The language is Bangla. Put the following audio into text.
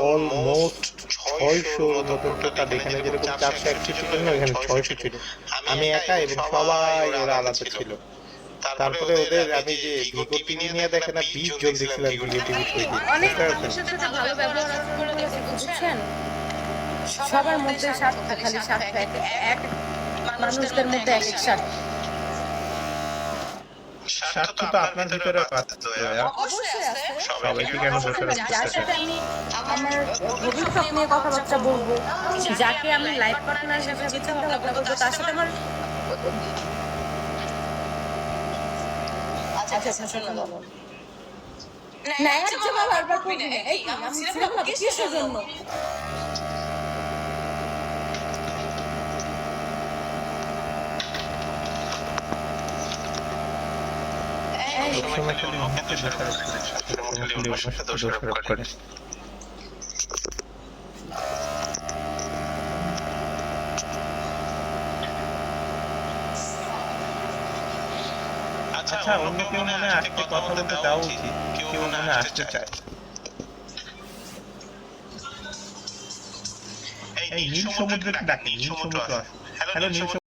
অলমোস্ট 600-র মতন টোটাল। এখানে যেরকম 461 ছিল না, এখানে 600 ছিল। আমি একা এবং সবাই ওরা আলাদা ছিল। তারপরে ওদের আমি যে ভিগো টিভি নিয়ে দেখে না 20 জন দেখছিলাম ভিগো টিভি তৈরি, অনেক বুঝতে মানুষের পারছেন? সাথে ভালো ব্যবহার আচরণ করে দেখেছি, বুঝছেন? সবার মধ্যে স্বার্থ, খালি স্বার্থ, এক মানুষদের মধ্যে এক এক স্বার্থ। স্বার্থ তো আপনার ভিতরে আছে তো, অবশ্যই আছে। সবাইকে কেন দোষারোপ যার করতেছেন? সাথে আমি আমার ভবিষ্যৎ নিয়ে কথাবার্তা বলবো, যাকে আমি লাইফ পার্টনার হিসেবে চিন্তা ভাবনা করবো, তার সাথে আমার আচ্ছা শোনো বাবা, না এক জামা বারবার করবি না। এই আমি ছিলাম না কিসের জন্য? সবসময় খালি অন্যকে দোষারোপ করে, সবসময় খালি অন্যের সাথে দোষারোপ করে। আচ্ছা, অন্য কেউ মনে হয় আজকে কথা বলতে দেওয়া উচিত, কেউ মনে হয় আসতে চায়। এই নীল সমুদ্রকে ডাকে, নীল সমুদ্র আসুক। হ্যালো নীল সমুদ্র।